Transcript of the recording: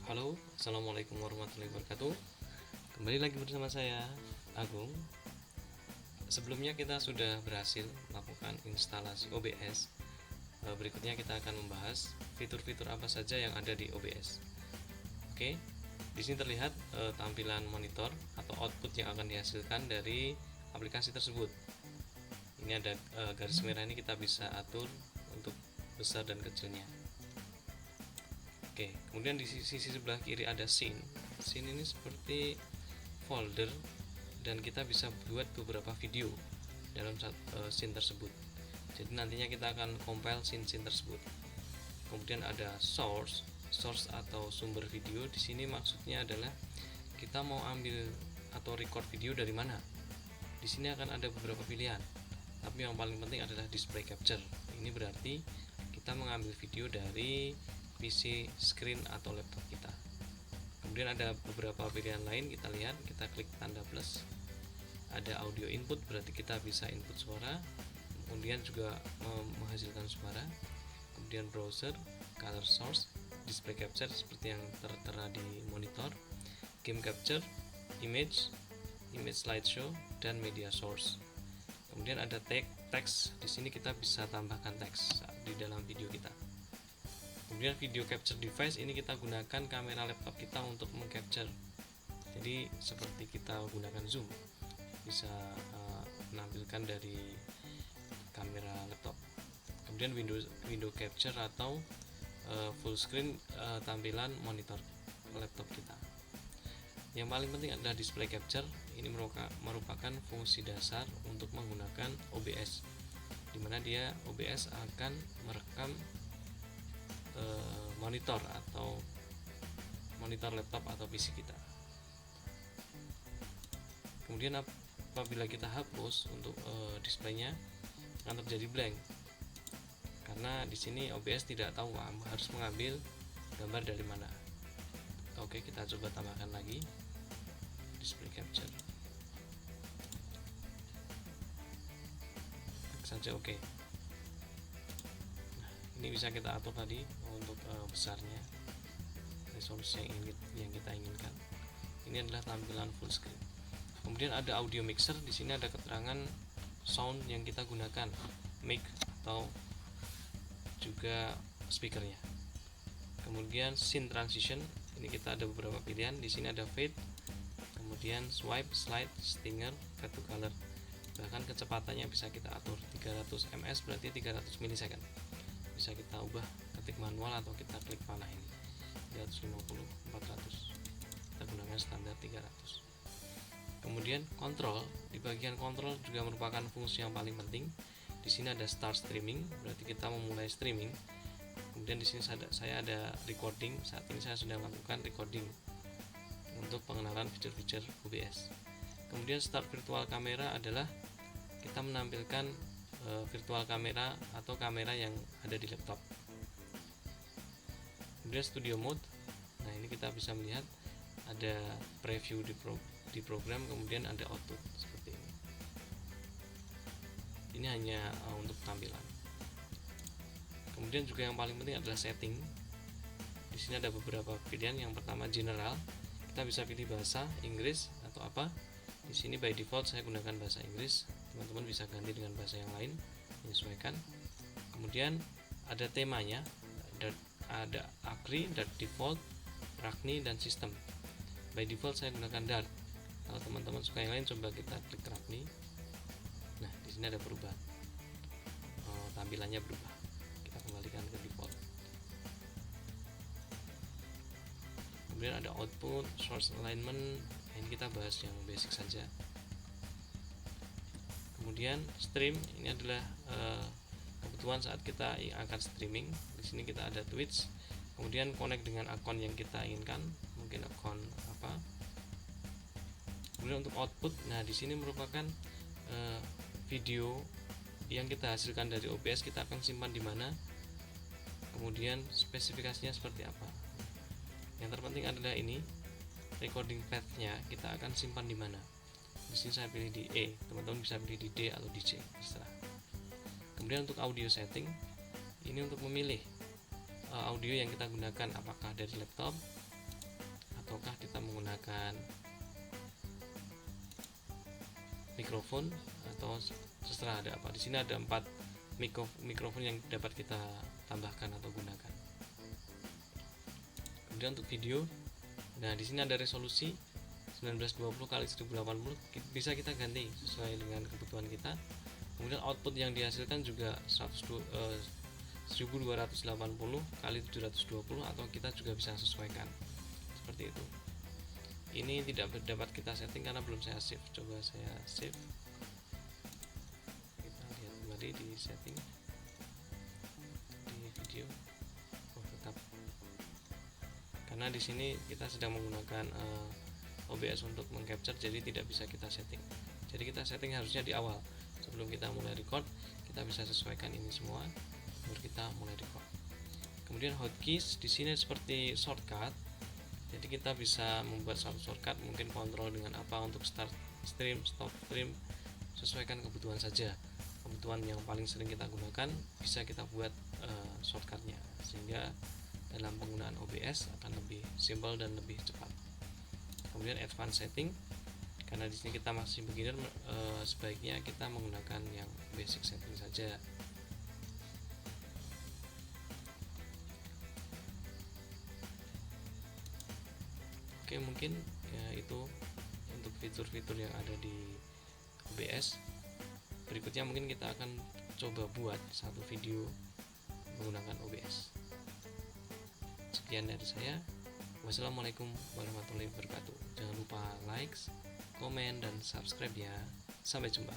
Halo, assalamualaikum warahmatullahi wabarakatuh. Kembali lagi bersama saya, Agung. Sebelumnya kita sudah berhasil melakukan instalasi OBS. Berikutnya kita akan membahas fitur-fitur apa saja yang ada di OBS. Oke, di sini terlihat tampilan monitor atau output yang akan dihasilkan dari aplikasi tersebut. Ini ada garis merah, ini kita bisa atur untuk besar dan kecilnya. Oke, kemudian di sisi sebelah kiri ada scene. Scene ini seperti folder dan kita bisa buat beberapa video dalam scene tersebut. Jadi nantinya kita akan compile scene tersebut. Kemudian ada source atau sumber video. Di sini maksudnya adalah kita mau ambil atau record video dari mana. Di sini akan ada beberapa pilihan. Tapi yang paling penting adalah display capture. Ini berarti kita mengambil video dari PC, screen atau laptop kita. Kemudian ada beberapa pilihan lain, kita lihat, kita klik tanda plus. Ada audio input, berarti kita bisa input suara, kemudian juga menghasilkan suara. Kemudian browser, color source, display capture seperti yang tertera di monitor, game capture, image slideshow, dan media source. Kemudian ada teks. Di sini kita bisa tambahkan teks di dalam video kita. Kemudian video capture device, ini kita gunakan kamera laptop kita untuk mengcapture. Jadi seperti kita gunakan zoom, bisa menampilkan dari kamera laptop. Kemudian window capture atau full screen tampilan monitor laptop kita. Yang paling penting adalah display capture. Ini merupakan fungsi dasar untuk menggunakan OBS, dimana dia OBS akan merekam monitor atau monitor laptop atau PC kita. Kemudian apabila kita hapus untuk displaynya akan terjadi blank, karena di sini OBS tidak tahu harus mengambil gambar dari mana. Oke, kita coba tambahkan lagi display capture. Klik saja oke. Ini bisa kita atur tadi untuk besarnya, resolusi yang kita inginkan. Ini adalah tampilan full screen. Kemudian ada audio mixer. Di sini ada keterangan sound yang kita gunakan, mic atau juga speakernya. Kemudian scene transition. Ini kita ada beberapa pilihan. Di sini ada fade, kemudian swipe, slide, stinger, fade to color. Bahkan kecepatannya bisa kita atur 300 ms, berarti 300 milisecond. Bisa kita ubah ketik manual atau kita klik panah ini 350, 400. Kita gunakan standar 300. Kemudian kontrol, di bagian kontrol juga merupakan fungsi yang paling penting. Di sini ada start streaming, berarti kita memulai streaming. Kemudian di sini saya ada recording. Saat ini saya sedang melakukan recording untuk pengenalan fitur-fitur OBS. Kemudian start virtual kamera adalah kita menampilkan virtual kamera atau kamera yang ada di laptop. Kemudian studio mode. Nah, ini kita bisa melihat ada preview di program, kemudian ada output seperti ini. Ini hanya untuk tampilan. Kemudian juga yang paling penting adalah setting. Di sini ada beberapa pilihan. Yang pertama general. Kita bisa pilih bahasa Inggris atau apa. Di sini by default saya gunakan bahasa Inggris. Teman-teman bisa ganti dengan bahasa yang lain, menyesuaikan. Kemudian ada temanya, ada agree, dark default, ragni, dan sistem. By default saya gunakan dark. Kalau teman-teman suka yang lain, coba kita klik ragni. Nah, di sini ada perubahan. Tampilannya berubah. Kita kembalikan ke default. Kemudian ada output, source alignment. Ini kita bahas yang basic saja. Kemudian stream, ini adalah kebutuhan saat kita akan streaming. Di sini kita ada Twitch. Kemudian connect dengan akun yang kita inginkan, mungkin akun apa. Kemudian untuk output, nah di sini merupakan video yang kita hasilkan dari OBS, kita akan simpan di mana. Kemudian spesifikasinya seperti apa. Yang terpenting adalah ini, recording path-nya kita akan simpan di mana. Di sini saya pilih di E, teman-teman bisa pilih di D atau di C, terserah. Kemudian untuk audio setting, ini untuk memilih audio yang kita gunakan, apakah dari laptop ataukah kita menggunakan mikrofon, atau terserah ada apa. Di sini ada 4 mikrofon yang dapat kita tambahkan atau gunakan. Kemudian untuk video, nah di sini ada resolusi 1920x1080, bisa kita ganti sesuai dengan kebutuhan kita. Kemudian output yang dihasilkan juga 1280x720, atau kita juga bisa sesuaikan seperti itu. Ini tidak dapat kita setting karena belum saya save. Coba saya save, kita lihat kembali di setting di video. Tetap, karena di sini kita sedang menggunakan OBS untuk mengcapture, jadi tidak bisa kita setting. Jadi kita setting harusnya di awal sebelum kita mulai record. Kita bisa sesuaikan ini semua baru kita mulai record. Kemudian hotkeys di sini seperti shortcut. Jadi kita bisa membuat satu shortcut, mungkin kontrol dengan apa untuk start stream, stop stream, sesuaikan kebutuhan saja. Kebutuhan yang paling sering kita gunakan bisa kita buat shortcutnya, sehingga dalam penggunaan OBS akan lebih simpel dan lebih cepat. Kemudian advanced setting, karena di sini kita masih beginner, sebaiknya kita menggunakan yang basic setting saja. Oke, mungkin ya itu untuk fitur-fitur yang ada di OBS. Berikutnya mungkin kita akan coba buat satu video menggunakan OBS. Sekian dari saya. Wassalamualaikum warahmatullahi wabarakatuh. Jangan lupa like, komen, dan subscribe ya. Sampai jumpa.